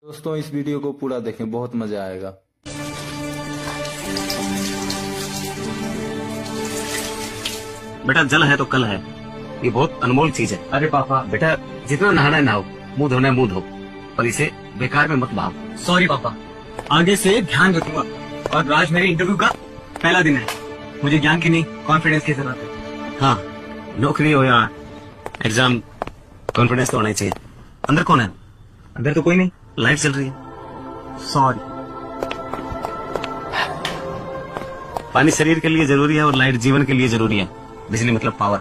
दोस्तों इस वीडियो को पूरा देखें, बहुत मजा आएगा। बेटा जल है तो कल है, ये बहुत अनमोल चीज है। अरे पापा बेटा जितना नहाना है नहाओ, मुंह धोना है मुंह धो, और इसे बेकार में मत बहाओ। सॉरी पापा, आगे से ध्यान रखूंगा। और आज मेरे इंटरव्यू का पहला दिन है, मुझे ज्ञान की नहीं कॉन्फिडेंस की जरूरत है। हाँ, नौकरी हो या एग्जाम, कॉन्फिडेंस तो होना ही चाहिए। अंदर कौन है? अंदर तो कोई नहीं, लाइट चल रही है। सॉरी। पानी शरीर के लिए जरूरी है और लाइट जीवन के लिए जरूरी है। बिजली मतलब पावर,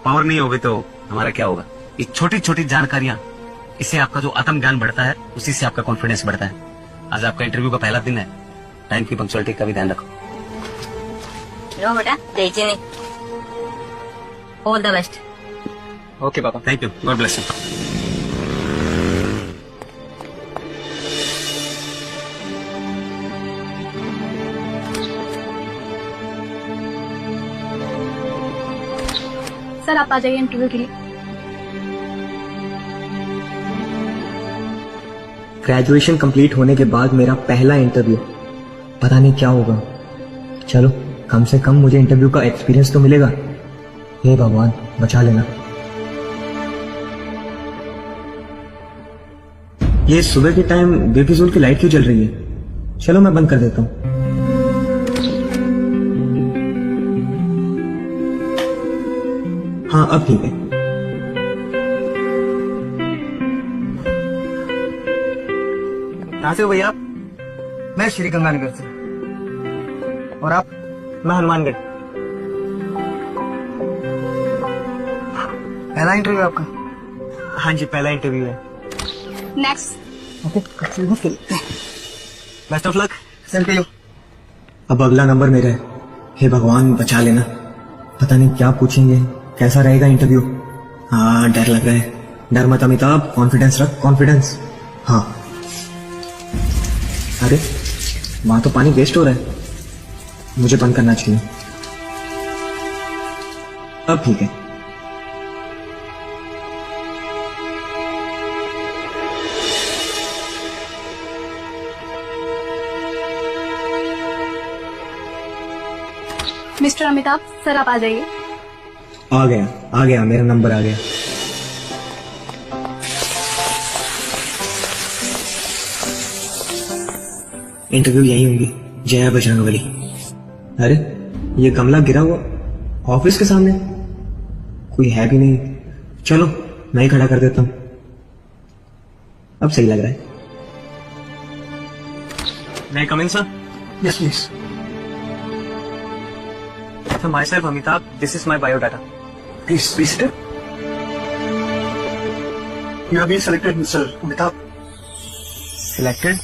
पावर नहीं होगी तो हमारा क्या होगा? ये छोटी छोटी जानकारियां, इससे आपका जो आत्म ज्ञान बढ़ता है, उसी से आपका कॉन्फिडेंस बढ़ता है। आज आपका इंटरव्यू का पहला दिन है, टाइम की पंक्चुअलिटी का भी ध्यान रखो। नो बेटा, देजी नहीं। All the best. ओके पापा। Thank you, God bless you. Sir आप आ जाइए इंटरव्यू के लिए। ग्रेजुएशन कंप्लीट होने के बाद मेरा पहला इंटरव्यू, पता नहीं क्या होगा। चलो कम से कम मुझे इंटरव्यू का एक्सपीरियंस तो मिलेगा। हे भगवान बचा लेना। ये सुबह के टाइम बेफिजूल की लाइट क्यों जल रही है? चलो मैं बंद कर देता हूँ। हाँ अब ठीक है। कहाँ से हो भैया आप? मैं श्री गंगानगर से। और आप? मैं हनुमानगढ़। पहला इंटरव्यू आपका? हाँ जी पहला इंटरव्यू है। Next. Okay, best of luck. Same to you. अब अगला नंबर मेरा है। हे भगवान बचा लेना। पता नहीं क्या पूछेंगे, कैसा रहेगा इंटरव्यू। हाँ डर लग रहा है। डर मत अमिताभ, कॉन्फिडेंस रख, कॉन्फिडेंस। हाँ अरे वहां तो पानी वेस्ट हो रहा है, मुझे बंद करना चाहिए। अब ठीक है। मिस्टर अमिताभ, सर आप आ जाइए। आ गया मेरा नंबर आ गया। इंटरव्यू यही होंगी, जय बजरंगबली। अरे ये गमला गिरा हुआ ऑफिस के सामने, कोई है भी नहीं। चलो मैं ही खड़ा कर देता हूं, अब सही लग रहा है। मैं come in sir? Yes please. So myself Amitabh, this is my biodata. Please be seated. You have been selected, Mr. Amitabh. Selected?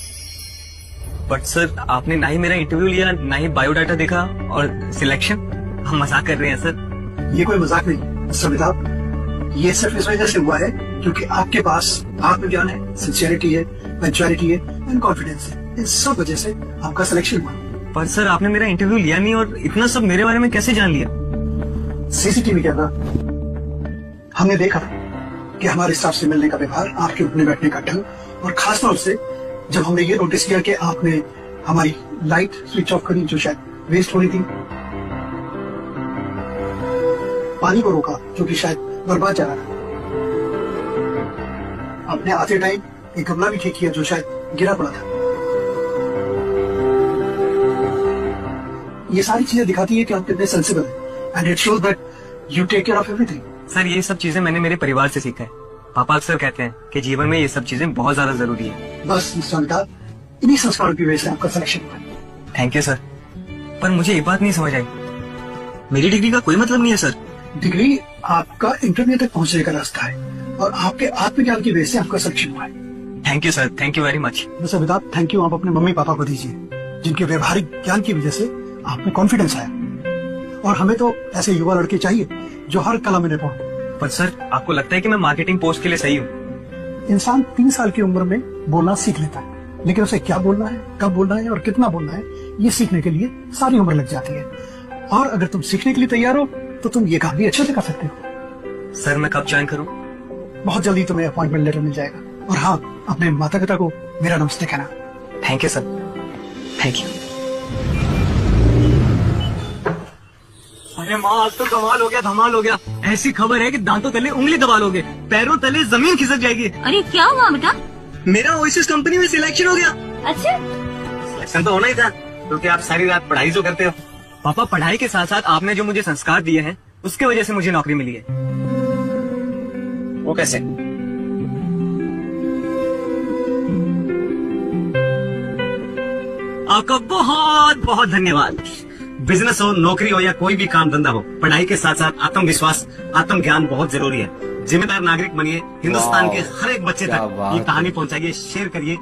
But sir आपने ना ही मेरा इंटरव्यू लिया, ना ही बायोडाटा देखा, और सिलेक्शन? हम मजाक कर रहे हैं सर। ये कोई मजाक नहीं, मिस्टर अमिताभ। ये सिर्फ इस वजह से हुआ है क्योंकि आपके पास आत्मज्ञान है, सिंसियरिटी है, पंक्चुअलिटी है एंड कॉन्फिडेंस है। इन सब वजह से आपका सिलेक्शन हुआ। पर सर आपने मेरा इंटरव्यू लिया नहीं, और इतना सब मेरे बारे में कैसे जान लिया? सीसीटीवी कैमरा, हमने देखा कि हमारे स्टाफ से मिलने का व्यवहार, आपके उठने बैठने का ढंग, और खासतौर से जब हमने ये नोटिस किया कि आपने हमारी लाइट स्विच ऑफ करी जो शायद वेस्ट हो रही थी, पानी को रोका जो कि शायद बर्बाद जा रहा था, आपने आते टाइम एक गमला भी ठीक किया जो शायद गिरा पड़ा था। ये सारी चीजें दिखाती है कि आप कितने सेंसिबल हैं, and it shows that you take care of everything. Sir ये सब चीजें मैंने मेरे परिवार से सीखा है। पापा अक्सर कहते हैं कि जीवन में ये सब चीजें बहुत ज्यादा जरूरी है। बस मिस्टर अमिताभ, इन्हीं संस्कारों की वजह से आपका सिलेक्शन हुआ। Thank you sir. पर मुझे एक बात नहीं समझ आई, मेरी डिग्री का कोई मतलब नहीं है सर। डिग्री आपका इंटरव्यू तक पहुंचने का रास्ता है, और आपके आत्मज्ञान की वजह से आपका सिलेक्शन हुआ है। Thank you sir, thank you very much. Mister Amitabh, thank you आप अपने मम्मी पापा को दीजिए, जिनके व्यवहारिक ज्ञान की वजह से आप में कॉन्फिडेंस आया। और हमें तो ऐसे युवा लड़के चाहिए जो हर कला में निपुण। पर सर आपको लगता है कि मैं मार्केटिंग पोस्ट के लिए सही हूँ? इंसान 3 साल की उम्र में बोलना सीख लेता है, लेकिन उसे क्या बोलना है, कब बोलना है और कितना बोलना है, ये सीखने के लिए सारी उम्र लग जाती है। और अगर तुम सीखने के लिए तैयार हो तो तुम ये काम भी अच्छे से कर सकते हो। सर मैं कब ज्वाइन करूँ? बहुत जल्दी तुम्हें अपॉइंटमेंट लेटर मिल जाएगा। और हाँ, अपने माता पिता को मेरा नमस्ते कहना। Thank you sir, thank you. अरे माँ, आज तो कमाल हो गया, धमाल हो गया। ऐसी खबर है कि दांतों तले उंगली दबा लोगे, पैरों तले जमीन खिसक जाएगी। अरे क्या हुआ बेटा? मेरा ओएसिस कंपनी में सिलेक्शन हो गया। अच्छा, सिलेक्शन तो होना ही था, क्योंकि आप सारी रात पढ़ाई जो करते हो। पापा, पढ़ाई के साथ साथ आपने जो मुझे संस्कार दिए हैं, उसके वजह से मुझे नौकरी मिली है। वो कैसे? आपका बहुत बहुत धन्यवाद। बिजनेस हो, नौकरी हो या कोई भी काम धंधा हो, पढ़ाई के साथ साथ आत्मविश्वास, आत्मज्ञान बहुत जरूरी है। जिम्मेदार नागरिक बनिए, हिंदुस्तान के हर एक बच्चे क्या तक बात ये है। कहानी पहुंचाइए, शेयर करिए।